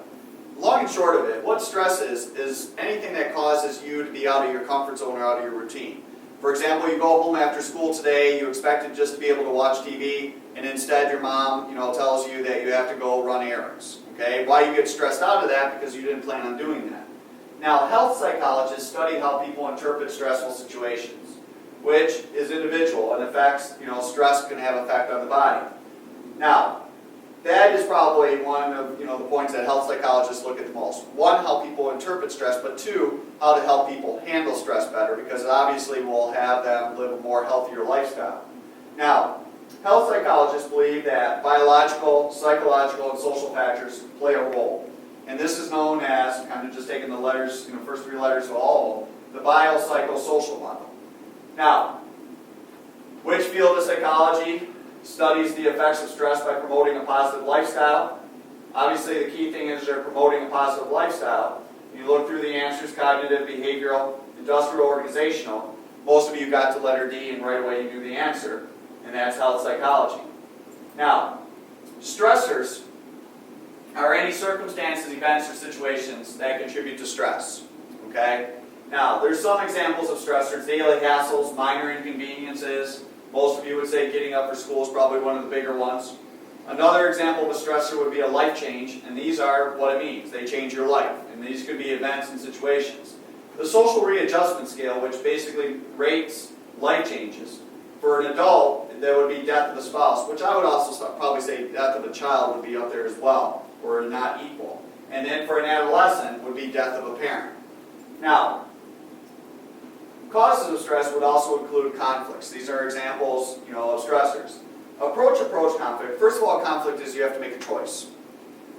Long and short of it, what stress is anything that causes you to be out of your comfort zone or out of your routine. For example, you go home after school today, you expected just to be able to watch TV, and instead your mom, tells you that you have to go run errands. Okay? Why you get stressed out of that? Because you didn't plan on doing that. Now, health psychologists study how people interpret stressful situations, which is individual and affects, stress can have effect on the body. Now, that is probably one of the points that health psychologists look at the most. One, how people interpret stress, but two, how to help people handle stress better, because it obviously will have them live a more healthier lifestyle. Now, health psychologists believe that biological, psychological, and social factors play a role. And this is known as, kind of just taking the letters, first three letters of all of them, the biopsychosocial model. Now, which field of psychology studies the effects of stress by promoting a positive lifestyle? Obviously, the key thing is they're promoting a positive lifestyle. You look through the answers: cognitive, behavioral, industrial, organizational. Most of you got to letter D, and right away you knew the answer, and that's health psychology. Now, stressors are any circumstances, events, or situations that contribute to stress. Okay? Now, there's some examples of stressors: daily hassles, minor inconveniences. Most of you would say getting up for school is probably one of the bigger ones. Another example of a stressor would be a life change, and these are what it means. They change your life, and these could be events and situations. The social readjustment scale, which basically rates life changes. For an adult, that would be death of a spouse, which I would also probably say death of a child would be up there as well, or not equal. And then for an adolescent would be death of a parent. Now, causes of stress would also include conflicts. These are examples, of stressors. Approach conflict. First of all, conflict is you have to make a choice.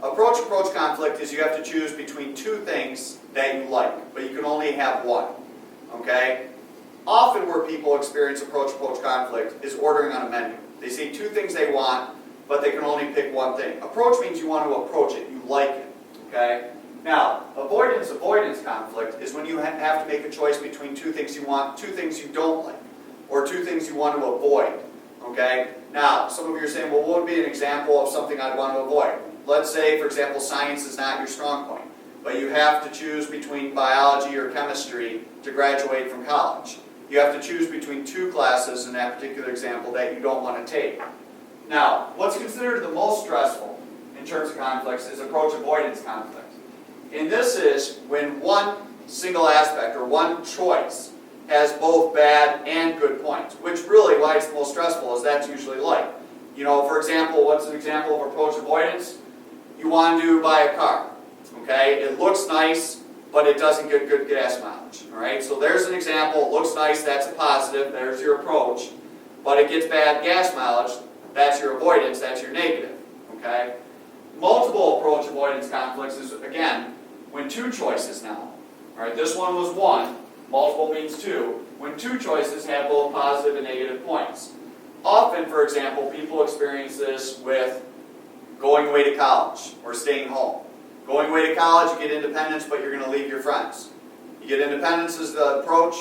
Approach conflict is you have to choose between two things that you like, but you can only have one. Okay? Often where people experience approach conflict is ordering on a menu. They see two things they want, but they can only pick one thing. Approach means you want to approach it, you like it. Okay? Now, avoidance conflict is when you have to make a choice between two things you want, two things you don't like, or two things you want to avoid. Okay? Now, some of you are saying, well, what would be an example of something I'd want to avoid? Let's say, for example, science is not your strong point, but you have to choose between biology or chemistry to graduate from college. You have to choose between two classes in that particular example that you don't want to take. Now, what's considered the most stressful in terms of conflicts is approach avoidance conflict. And this is when one single aspect or one choice has both bad and good points, which really why it's the most stressful is that's usually like. For example, what's an example of approach avoidance? You want to buy a car. Okay? It looks nice, but it doesn't get good gas mileage. Alright? So there's an example. It looks nice, that's a positive, there's your approach. But it gets bad gas mileage, that's your avoidance, that's your negative. Okay? Multiple approach avoidance conflicts is, again, when two choices now. Alright, this one was one, multiple means two. When two choices have both positive and negative points. Often, for example, people experience this with going away to college or staying home. Going away to college, you get independence, but you're going to leave your friends. You get independence as the approach,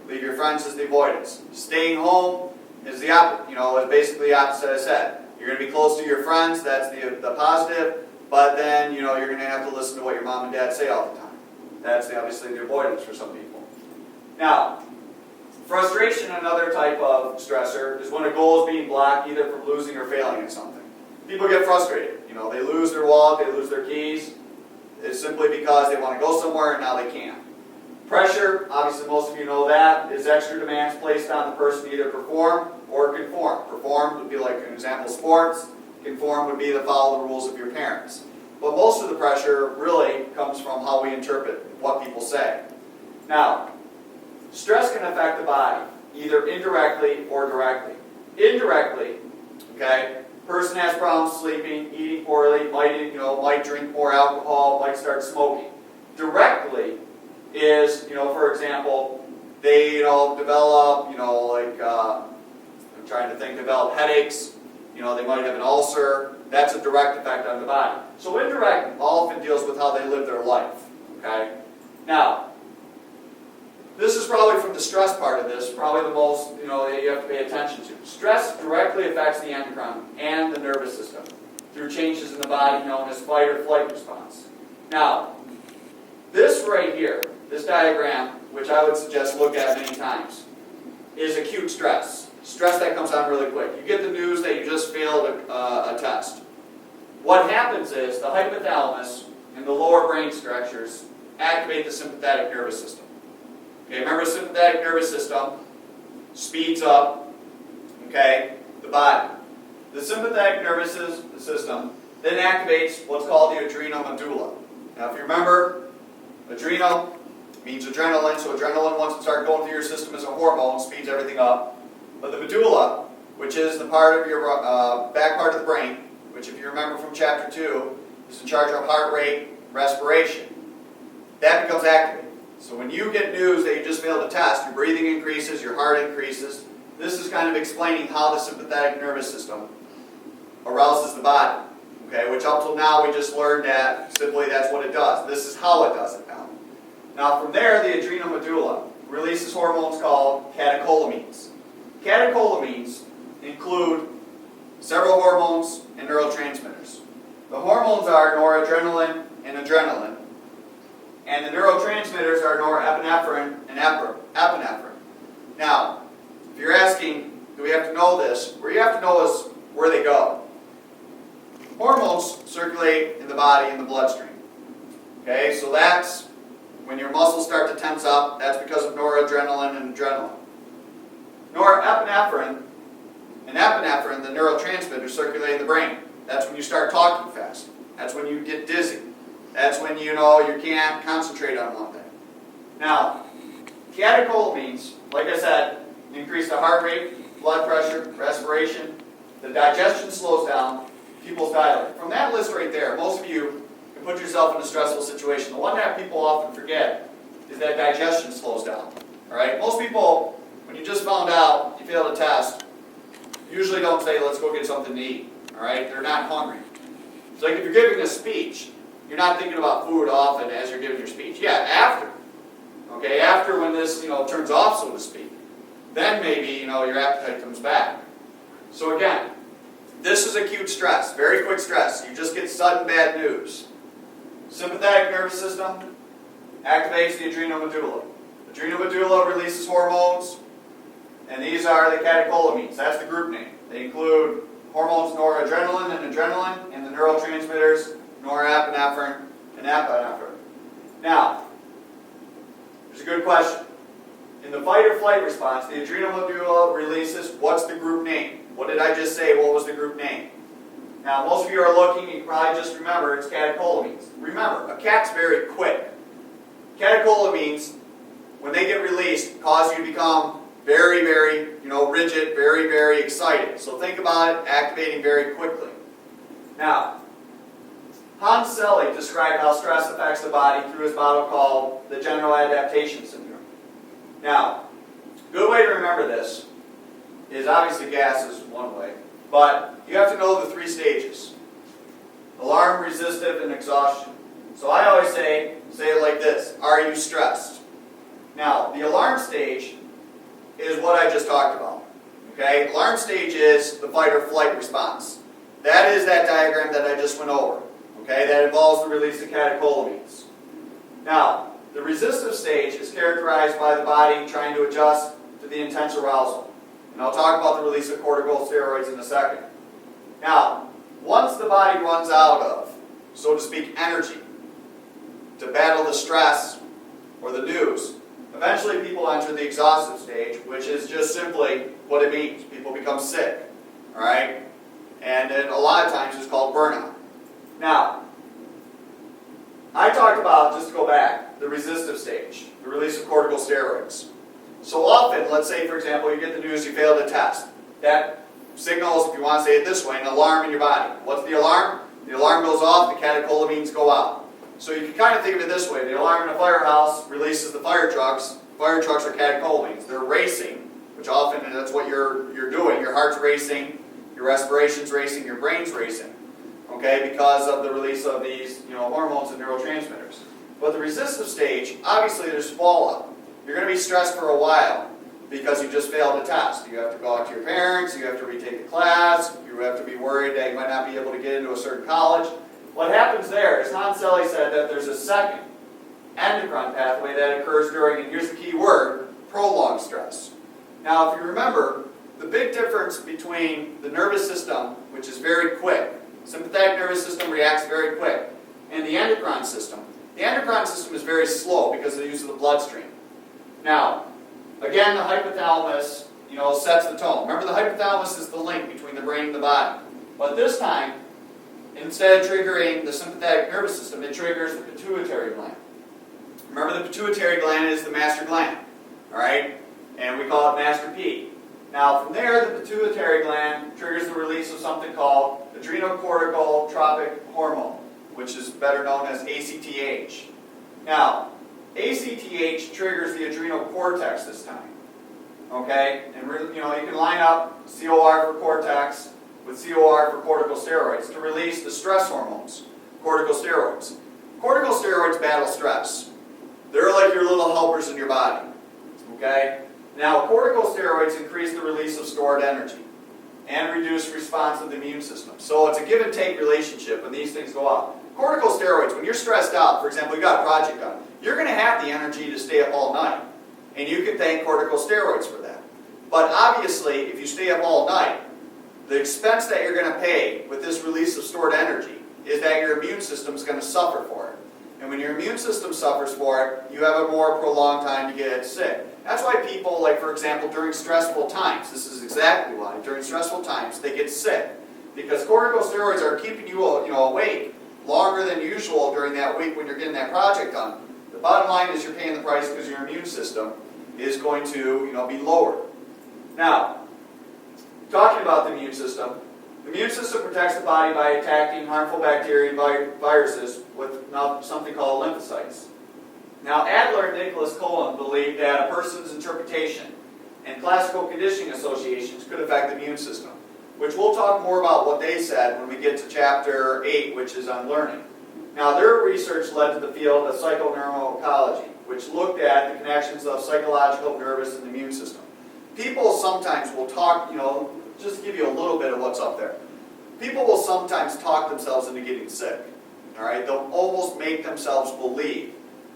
leave your friends as the avoidance. Staying home is the opposite, is basically the opposite I said. You're going to be close to your friends, that's the positive, but then, you're going to have to listen to what your mom and dad say all the time. That's obviously the avoidance for some people. Now, frustration, another type of stressor, is when a goal is being blocked either from losing or failing at something. People get frustrated. They lose their wallet, they lose their keys. It's simply because they want to go somewhere and now they can't. Pressure, obviously most of you know that, is extra demands placed on the person to either perform or conform. Perform would be like an example, sports. Conform would be to follow the rules of your parents. But most of the pressure really comes from how we interpret what people say. Now, stress can affect the body, either indirectly or directly. Indirectly, okay, person has problems sleeping, eating poorly, might drink more alcohol, might start smoking. Directly is, for example, they, develop, develop headaches, they might have an ulcer. That's a direct effect on the body. So indirect often deals with how they live their life, okay? Now, this is probably from the stress part of this, probably the most, that you have to pay attention to. Stress directly affects the endocrine and the nervous system through changes in the body known as fight or flight response. Now, this right here, this diagram, which I would suggest look at many times, is acute stress. Stress that comes on really quick. You get the news that you just failed a test. What happens is the hypothalamus and the lower brain structures activate the sympathetic nervous system. Okay, remember the sympathetic nervous system speeds up, the body. The sympathetic nervous system then activates what's called the adrenal medulla. Now if you remember, adrenal means adrenaline, so adrenaline, once it starts going through your system as a hormone, speeds everything up. But the medulla, which is the part of your back part of the brain, which if you remember from chapter 2, is in charge of heart rate, respiration, that becomes activated. So when you get news that you just failed a test, your breathing increases, your heart increases. This is kind of explaining how the sympathetic nervous system arouses the body. Which up till now we just learned that simply that's what it does. This is how it does it now. Now from there, the adrenal medulla releases hormones called catecholamines. Catecholamines include several hormones and neurotransmitters. The hormones are noradrenaline and adrenaline, and the neurotransmitters are norepinephrine and epinephrine. Now, if you're asking, do we have to know this? Where you have to know is where they go. Hormones circulate in the body in the bloodstream. So that's when your muscles start to tense up, that's because of noradrenaline and adrenaline. Norepinephrine and epinephrine, the neurotransmitters, circulate in the brain. That's when you start talking fast. That's when you get dizzy. That's when you can't concentrate on one thing. Now, catecholamines, like I said, increase the heart rate, blood pressure, respiration. The digestion slows down. Pupils dilate. From that list right there, most of you can put yourself in a stressful situation. The one that people often forget is that digestion slows down. Most people, when you just found out you failed a test, usually don't say, let's go get something to eat. They're not hungry. It's like if you're giving a speech, you're not thinking about food often as you're giving your speech. Yeah, after. After when this turns off, so to speak, then maybe your appetite comes back. So again, this is acute stress, very quick stress. You just get sudden bad news. Sympathetic nervous system activates the adrenal medulla. Adrenal medulla releases hormones, and these are the catecholamines. That's the group name. They include hormones noradrenaline and adrenaline, and the neurotransmitters norepinephrine and epinephrine. Now, there's a good question. In the fight or flight response, the adrenal medulla releases, what's the group name? What did I just say? What was the group name? Now, most of you are looking, you can probably just remember it's catecholamines. Remember, a cat's very quick. Catecholamines, when they get released, cause you to become very, very, rigid, very, very excited. So think about it activating very quickly. Now, Hans Selye described how stress affects the body through his model called the general adaptation syndrome. Now, a good way to remember this is obviously gas is one way, but you have to know the 3 stages. Alarm, resistive, and exhaustion. So I always say it like this: are you stressed? Now, the alarm stage is what I just talked about. Alarm stage is the fight or flight response. That is that diagram that I just went over. That involves the release of catecholamines. Now, the resistive stage is characterized by the body trying to adjust to the intense arousal. And I'll talk about the release of corticosteroids in a second. Now, once the body runs out of, so to speak, energy to battle the stress or the news, eventually people enter the exhaustive stage, which is just simply what it means. People become sick. And then a lot of times it's called burnout. Now, I talked about, just to go back, the resistive stage, the release of corticosteroids. So often, let's say, for example, you get the news you failed a test. That signals, if you want to say it this way, an alarm in your body. What's the alarm? The alarm goes off, the catecholamines go out. So you can kind of think of it this way. The alarm in a firehouse releases the fire trucks. Fire trucks are catecholamines. They're racing, which often that's what you're doing. Your heart's racing, your respiration's racing, your brain's racing. Because of the release of these hormones and neurotransmitters. But the resistive stage, obviously there's fallout. you're going to be stressed for a while because you just failed a test. You have to go out to your parents, you have to retake the class, you have to be worried that you might not be able to get into a certain college. What happens there is Hans Selye said that there's a second endocrine pathway that occurs during, and here's the key word, prolonged stress. Now, if you remember, the big difference between the nervous system, which is very quick, sympathetic nervous system reacts very quick, and the endocrine system is very slow because of the use of the bloodstream. Now, again, the hypothalamus, sets the tone. Remember, the hypothalamus is the link between the brain and the body. But this time, instead of triggering the sympathetic nervous system, it triggers the pituitary gland. Remember, the pituitary gland is the master gland, all right? And we call it Master P. Now, from there, the pituitary gland triggers the release of something called adrenocorticotropic hormone, which is better known as ACTH. Now, ACTH triggers the adrenal cortex this time. Okay? And you can line up COR for cortex with COR for corticosteroids to release the stress hormones, corticosteroids. Corticosteroids battle stress. They're like your little helpers in your body. Okay? Now, corticosteroids increase the release of stored energy and reduce response of the immune system. So it's a give and take relationship when these things go up. Corticosteroids, when you're stressed out, for example, you got a project done, you're going to have the energy to stay up all night. And you can thank corticosteroids for that. But obviously, if you stay up all night, the expense that you're going to pay with this release of stored energy is that your immune system is going to suffer for it. And when your immune system suffers for it, you have a more prolonged time to get sick. That's why people, like for example, during stressful times, this is exactly why, during stressful times, they get sick. Because corticosteroids are keeping you awake longer than usual during that week when you're getting that project done. The bottom line is you're paying the price because your immune system is going to be lowered. Now, talking about the immune system protects the body by attacking harmful bacteria and viruses with something called lymphocytes. Now, Adler and Nicholas Cullen believed that a person's interpretation and classical conditioning associations could affect the immune system, which we'll talk more about what they said when we get to chapter 8, which is on learning. Now, their research led to the field of psychoneuroecology, which looked at the connections of psychological, nervous, and immune system. People sometimes will talk, just to give you a little bit of what's up there. People will sometimes talk themselves into getting sick. All right, they'll almost make themselves believe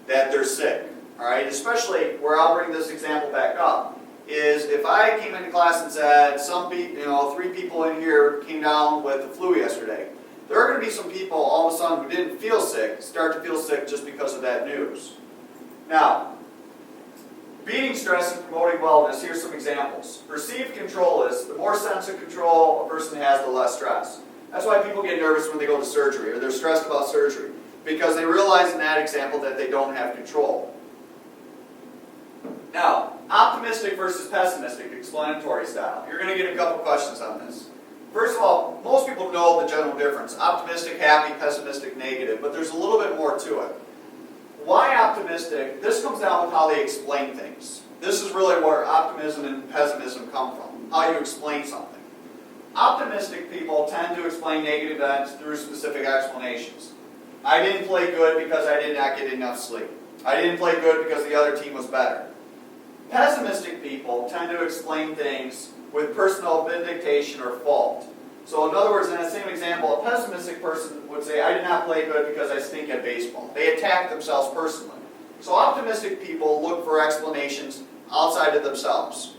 that they're sick. All right, especially where I'll bring this example back up is if I came into class and said 3 people in here came down with the flu yesterday. There are going to be some people all of a sudden who didn't feel sick start to feel sick just because of that news. Now, beating stress and promoting wellness, here's some examples. Perceived control is the more sense of control a person has, the less stress. That's why people get nervous when they go to surgery or they're stressed about surgery, because they realize in that example that they don't have control. Now, optimistic versus pessimistic explanatory style. You're going to get a couple questions on this. First of all, most people know the general difference. Optimistic, happy, pessimistic, negative, but there's a little bit more to it. Why optimistic? This comes down with how they explain things. This is really where optimism and pessimism come from, how you explain something. Optimistic people tend to explain negative events through specific explanations. I didn't play good because I did not get enough sleep. I didn't play good because the other team was better. Pessimistic people tend to explain things with personal vindication or fault. So in other words, in that same example, a pessimistic person would say, I did not play good because I stink at baseball. They attack themselves personally. So optimistic people look for explanations outside of themselves,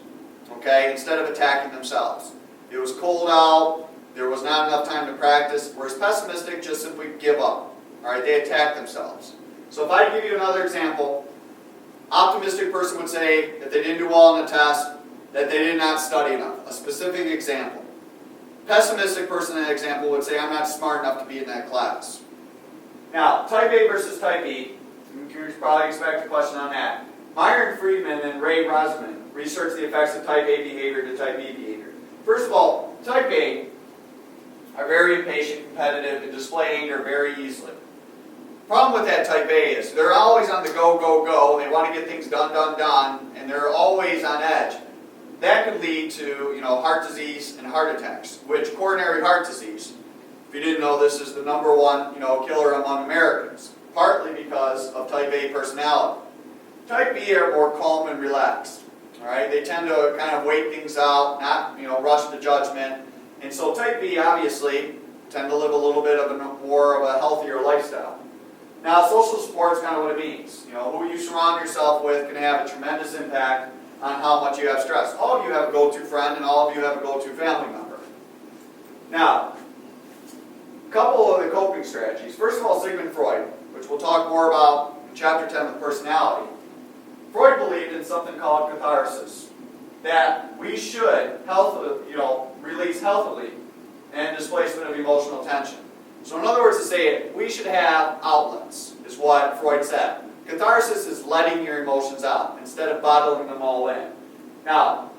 okay, instead of attacking themselves. It was cold out, there was not enough time to practice, whereas pessimistic just simply give up. All right, they attack themselves. So if I give you another example, optimistic person would say that they didn't do well on a test, that they did not study enough. A specific example. Pessimistic person in that example would say, I'm not smart enough to be in that class. Now, type A versus type B. You can probably expect a question on that. Myron Friedman and Ray Rosman researched the effects of type A behavior to type B behavior. First of all, type A are very impatient, competitive, and display anger very easily. Problem with that type A is they're always on the go, go, go. They want to get things done, done, done, and they're always on edge. That could lead to, heart disease and heart attacks, which coronary heart disease, if you didn't know, this is the number one, killer among Americans, partly because of type A personality. Type B are more calm and relaxed. All right, they tend to kind of wait things out, not rush to judgment. And so type B obviously tend to live a little bit of a more of a healthier lifestyle. Now, social support is kind of what it means. Who you surround yourself with can have a tremendous impact on how much you have stress. All of you have a go-to friend, and all of you have a go-to family member. Now, a couple of the coping strategies. First of all, Sigmund Freud, which we'll talk more about in Chapter 10 of Personality. Freud believed in something called catharsis, that we should release healthily and displacement of emotional tension. So in other words to say it, we should have outlets, is what Freud said. Catharsis is letting your emotions out instead of bottling them all in. Now,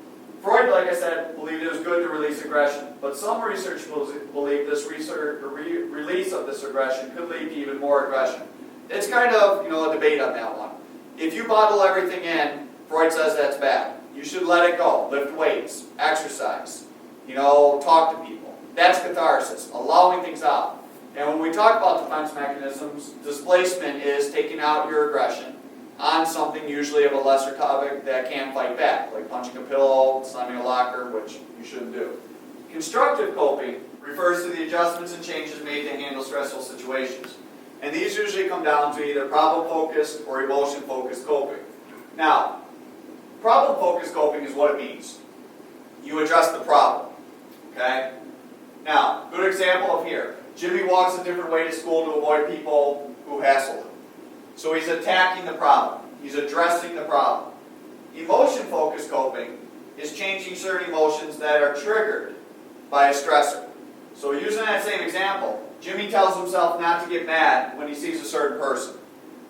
Freud, like I said, believed it was good to release aggression, but some research believe this release of this aggression could lead to even more aggression. It's kind of a debate on that one. If you bottle everything in, Freud says that's bad. You should let it go. Lift weights, exercise, talk to people. That's catharsis, allowing things out. And when we talk about defense mechanisms, displacement is taking out your aggression on something usually of a lesser topic that can fight back, like punching a pillow, slamming a locker, which you shouldn't do. Constructive coping refers to the adjustments and changes made to handle stressful situations. And these usually come down to either problem-focused or emotion-focused coping. Now, problem-focused coping is what it means. You address the problem, okay? Now, good example of here. Jimmy walks a different way to school to avoid people who hassle him. So he's attacking the problem. He's addressing the problem. Emotion-focused coping is changing certain emotions that are triggered by a stressor. So using that same example, Jimmy tells himself not to get mad when he sees a certain person.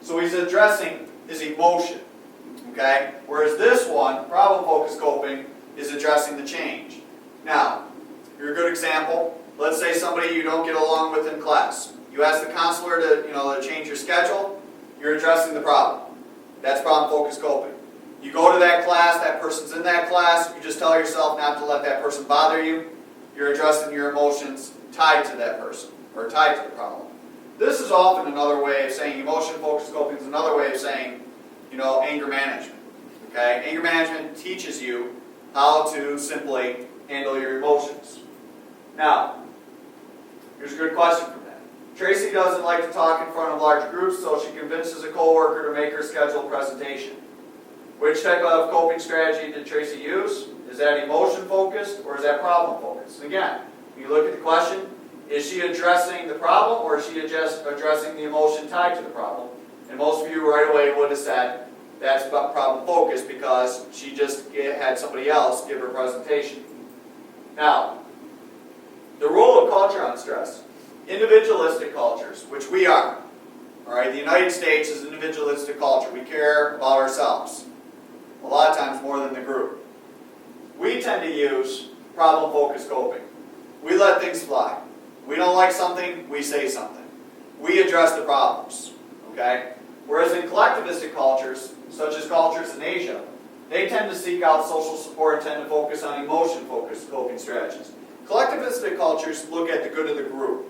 So he's addressing his emotion. Okay? Whereas this one, problem-focused coping, is addressing the change. Now, here's a good example. Let's say somebody you don't get along with in class. You ask the counselor to change your schedule. You're addressing the problem. That's problem-focused coping. You go to that class, that person's in that class, you just tell yourself not to let that person bother you. You're addressing your emotions tied to that person, or tied to the problem. This is often another way of saying emotion-focused coping is another way of saying, anger management. Okay? Anger management teaches you how to simply handle your emotions. Now, here's a good question from that. Tracy doesn't like to talk in front of large groups, so she convinces a coworker to make her schedule a presentation. Which type of coping strategy did Tracy use? Is that emotion-focused or is that problem-focused? And again, when you look at the question, is she addressing the problem or is she just addressing the emotion tied to the problem? And most of you right away would have said that's problem-focused because she just had somebody else give her a presentation. Now, the role of culture on stress. Individualistic cultures, which we are. All right, the United States is an individualistic culture. We care about ourselves. A lot of times more than the group. We tend to use problem-focused coping. We let things fly. We don't like something, we say something. We address the problems. Okay? Whereas in collectivistic cultures, such as cultures in Asia, they tend to seek out social support and tend to focus on emotion-focused coping strategies. Collectivistic cultures look at the good of the group.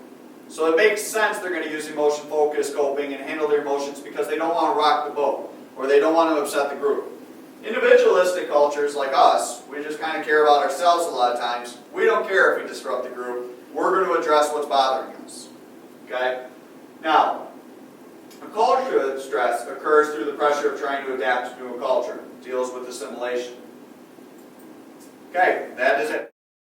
So it makes sense they're going to use emotion-focused coping and handle their emotions because they don't want to rock the boat or they don't want to upset the group. Individualistic cultures like us, we just kind of care about ourselves a lot of times. We don't care if we disrupt the group. We're going to address what's bothering us. Okay? Now, a culture of stress occurs through the pressure of trying to adapt to a culture. It deals with assimilation. Okay, that is it.